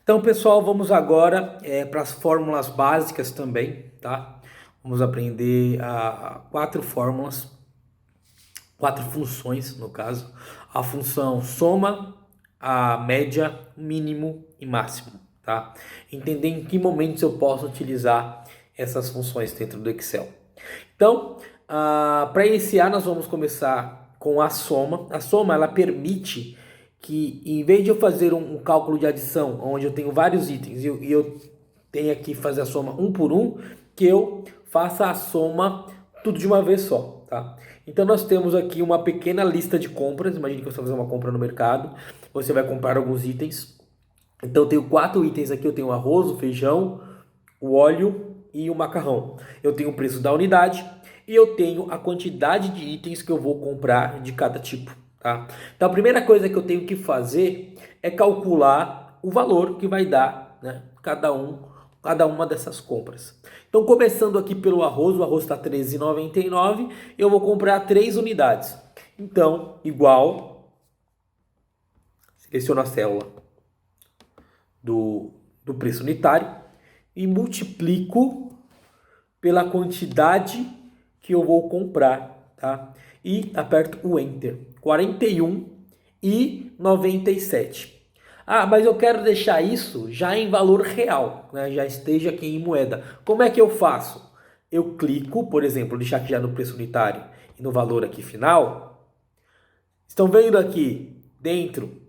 Então, pessoal, vamos agora para as fórmulas básicas também, tá? Vamos aprender quatro fórmulas, quatro funções, no caso. A função soma, a média, mínimo e máximo, tá? Entender em que momentos eu posso utilizar essas funções dentro do Excel. Então, para iniciar, nós vamos começar com a soma. A soma, ela permite que, em vez de eu fazer um cálculo de adição, onde eu tenho vários itens e eu tenho que fazer a soma um por um, que eu faça a soma tudo de uma vez só, tá? Então nós temos aqui uma pequena lista de compras. Imagine que você vai fazer uma compra no mercado, você vai comprar alguns itens. Então eu tenho 4 itens aqui, eu tenho o arroz, o feijão, o óleo e o macarrão. Eu tenho o preço da unidade e eu tenho a quantidade de itens que eu vou comprar de cada tipo, tá? Então a primeira coisa que eu tenho que fazer é calcular o valor que vai dar, né, cada uma dessas compras. Então, começando aqui pelo arroz, o arroz está R$ 13,99, eu vou comprar 3 unidades. Então, igual, seleciono a célula do preço unitário e multiplico pela quantidade que eu vou comprar, tá? E aperto o Enter. 41,97. Mas eu quero deixar isso já em valor real, né? Já esteja aqui em moeda. Como é que eu faço? Eu clico, por exemplo, deixar aqui já no preço unitário e no valor aqui final. Estão vendo aqui dentro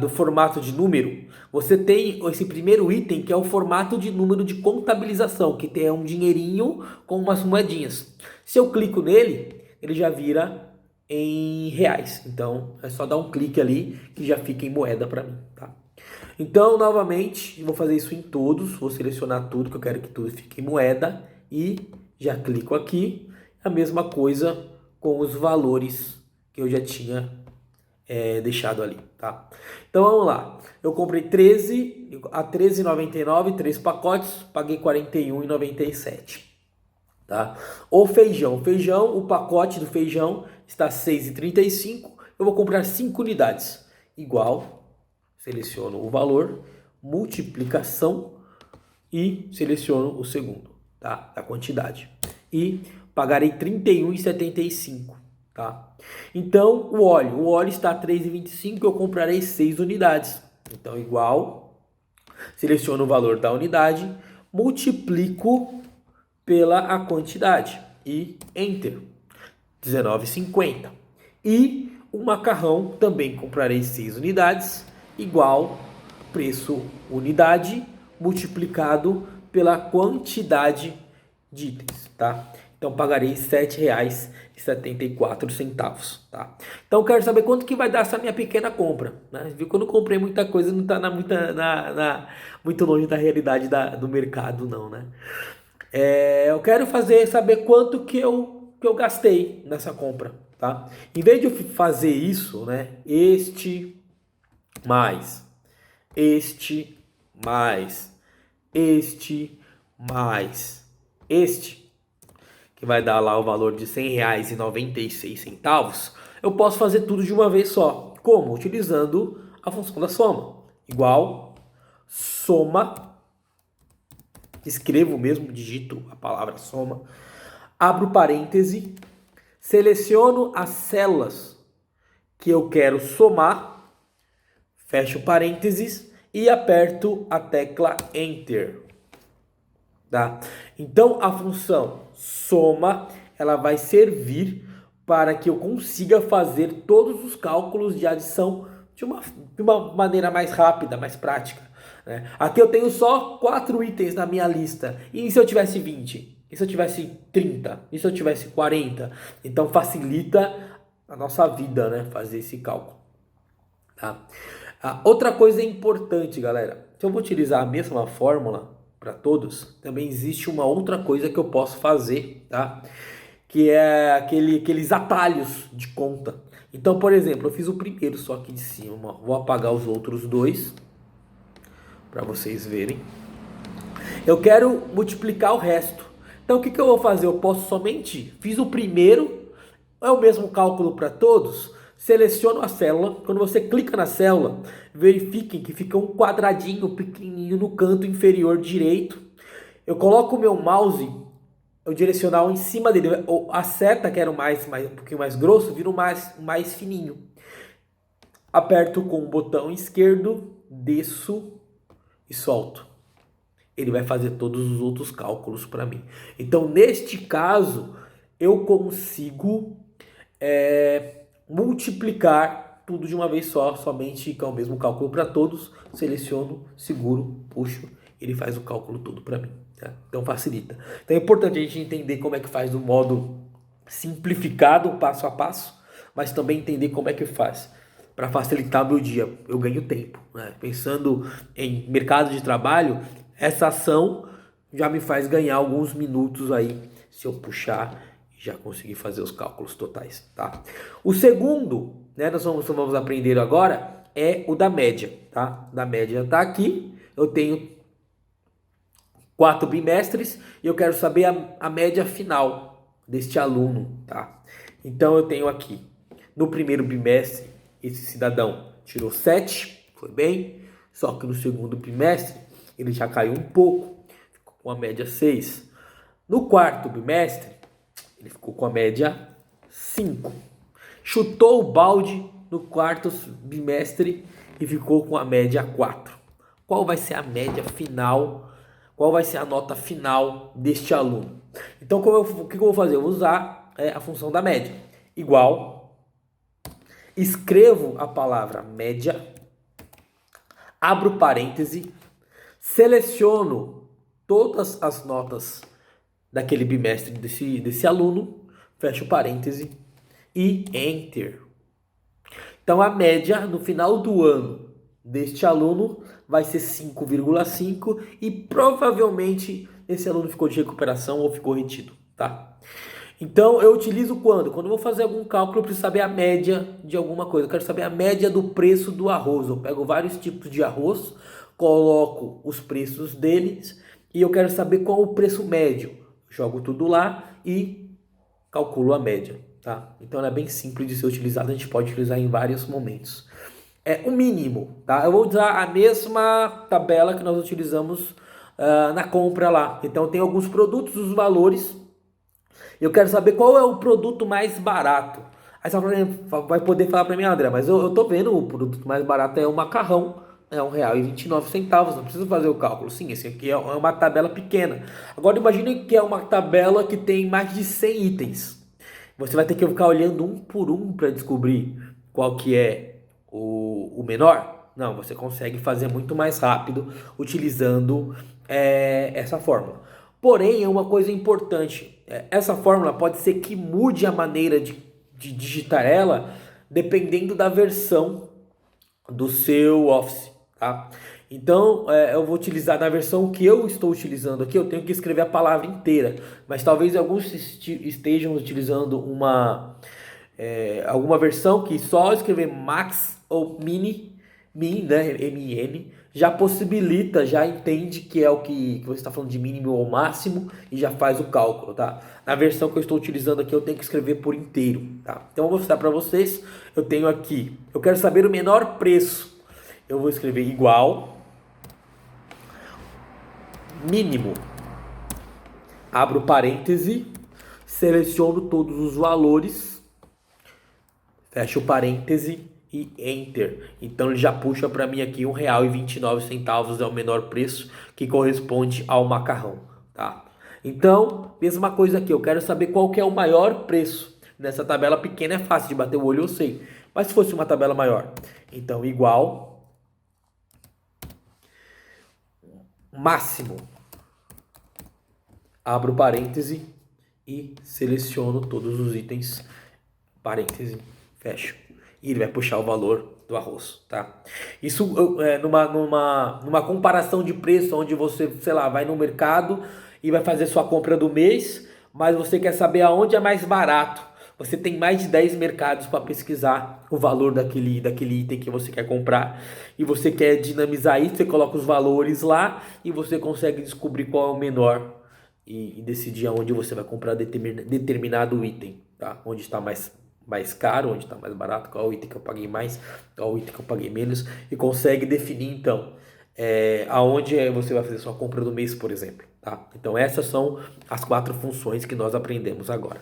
do formato de número? Você tem esse primeiro item que é o formato de número de contabilização, que tem um dinheirinho com umas moedinhas. Se eu clico nele, ele já vira em reais. Então é só dar um clique ali que já fica em moeda para mim, tá? Então, novamente, vou fazer isso em todos. Vou selecionar tudo, que eu quero que tudo fique em moeda. E já clico aqui. A mesma coisa com os valores que eu já tinha deixado ali, tá? Então vamos lá. Eu comprei 13 a 13,99, 3 pacotes, paguei R$ 41,97. Tá? O feijão, o pacote do feijão está 6,35. Eu vou comprar 5 unidades. Igual, seleciono o valor, multiplicação e seleciono o segundo, tá? Da quantidade. E pagarei R$ 31,75, tá? Então, o óleo está 3,25, eu comprarei 6 unidades. Então, igual, seleciono o valor da unidade, multiplico pela a quantidade e Enter, 19,50. E o macarrão também comprarei 6 unidades, igual preço unidade multiplicado pela quantidade de itens, tá? Então pagarei R$ 7,74, tá? Então eu quero saber quanto que vai dar essa minha pequena compra, né? Viu que eu não comprei muita coisa, não está muito longe da realidade do mercado, não, né? Eu quero saber quanto que eu gastei nessa compra, tá? Em vez de eu fazer isso, né? Este mais este mais este, que vai dar lá o valor de R$ 100,96, eu posso fazer tudo de uma vez só. Como? Utilizando a função da soma. Igual, soma, escrevo mesmo, digito a palavra soma, abro parêntese, seleciono as células que eu quero somar, fecho parênteses e aperto a tecla Enter. Tá? Então a função soma, ela vai servir para que eu consiga fazer todos os cálculos de adição de uma maneira mais rápida, mais prática, né? Aqui eu tenho só 4 itens na minha lista. E se eu tivesse 20? E se eu tivesse 30? E se eu tivesse 40? Então facilita a nossa vida, né? Fazer esse cálculo, tá? Outra coisa importante, galera. Se eu vou utilizar a mesma fórmula para todos, também existe uma outra coisa que eu posso fazer, tá? Que é aqueles atalhos de conta. Então, por exemplo, eu fiz o primeiro só aqui de cima. Vou apagar os outros dois para vocês verem. Eu quero multiplicar o resto. Então, o que eu vou fazer? Eu posso somente... Fiz o primeiro, é o mesmo cálculo para todos. seleciono a célula. Quando você clica na célula, verifiquem que fica um quadradinho pequenininho no canto inferior direito. Eu coloco o meu mouse, o direcional em cima dele, a seta que era um pouquinho mais grosso, vira mais fininho. Aperto com o botão esquerdo, desço e solto. Ele vai fazer todos os outros cálculos para mim. Então, neste caso, eu consigo multiplicar tudo de uma vez só, somente que é o mesmo cálculo para todos. Seleciono, seguro, puxo, ele faz o cálculo todo para mim. Tá? Então facilita. Então é importante a gente entender como é que faz do modo simplificado, passo a passo, mas também entender como é que faz para facilitar meu dia. Eu ganho tempo, né? Pensando em mercado de trabalho, essa ação já me faz ganhar alguns minutos aí, se eu puxar e já conseguir fazer os cálculos totais, tá? O segundo, né, nós vamos aprender agora, é o da média, tá? Da média tá aqui, eu tenho 4 bimestres e eu quero saber a média final deste aluno, tá? Então eu tenho aqui, no primeiro bimestre, esse cidadão tirou 7, foi bem, só que no segundo bimestre ele já caiu um pouco, ficou com a média 6. No quarto bimestre, ele ficou com a média 5. Chutou o balde no quarto bimestre e ficou com a média 4. Qual vai ser a média final? Qual vai ser a nota final deste aluno? Então, o que eu vou fazer? Eu vou usar a função da média. Igual, escrevo a palavra média, abro parêntese, seleciono todas as notas daquele bimestre desse aluno, fecho parêntese e Enter. Então, a média no final do ano deste aluno vai ser 5,5 e provavelmente esse aluno ficou de recuperação ou ficou retido, tá? Então, eu utilizo quando? Quando eu vou fazer algum cálculo, eu preciso saber a média de alguma coisa. Eu quero saber a média do preço do arroz. Eu pego vários tipos de arroz, coloco os preços deles e eu quero saber qual o preço médio. Jogo tudo lá e calculo a média, tá? Então, ela é bem simples de ser utilizada, a gente pode utilizar em vários momentos. É o mínimo, tá? Eu vou usar a mesma tabela que nós utilizamos na compra lá. Então, tem alguns produtos, os valores. Eu quero saber qual é o produto mais barato. Aí você vai poder falar para mim, André, mas eu tô vendo o produto mais barato é o macarrão, é R$1,29, não precisa fazer o cálculo. Sim, esse aqui é uma tabela pequena. Agora imagine que é uma tabela que tem mais de 100 itens. Você vai ter que ficar olhando um por um para descobrir qual que é o menor. Não, você consegue fazer muito mais rápido utilizando essa fórmula. Porém, é uma coisa importante. Essa fórmula pode ser que mude a maneira de digitar ela dependendo da versão do seu Office, tá? Então, eu vou utilizar na versão que eu estou utilizando aqui, eu tenho que escrever a palavra inteira. Mas talvez alguns estejam utilizando alguma versão que só escrever Max ou Min, né, MN, já possibilita, já entende que é o que você está falando de mínimo ou máximo e já faz o cálculo, tá? Na versão que eu estou utilizando aqui, eu tenho que escrever por inteiro, tá? Então, eu vou mostrar para vocês, eu tenho aqui, eu quero saber o menor preço, eu vou escrever igual, mínimo, abro parêntese, seleciono todos os valores, fecho parêntese e Enter. Então ele já puxa para mim aqui R$1,29 é o menor preço que corresponde ao macarrão, tá? Então, mesma coisa aqui, eu quero saber qual que é o maior preço. Nessa tabela pequena é fácil de bater o olho, eu sei. Mas se fosse uma tabela maior, então igual máximo, abro parêntese e seleciono todos os itens, parêntese, fecho. E ele vai puxar o valor do arroz, tá? Isso numa comparação de preço, onde você, sei lá, vai no mercado e vai fazer sua compra do mês, mas você quer saber aonde é mais barato. Você tem mais de 10 mercados para pesquisar o valor daquele item que você quer comprar. E você quer dinamizar isso, você coloca os valores lá e você consegue descobrir qual é o menor e decidir aonde você vai comprar determinado item, tá? Onde está mais mais caro, onde está mais barato, qual o item que eu paguei mais, qual o item que eu paguei menos, e consegue definir então aonde você vai fazer sua compra do mês, por exemplo, tá? Então essas são as 4 funções que nós aprendemos agora.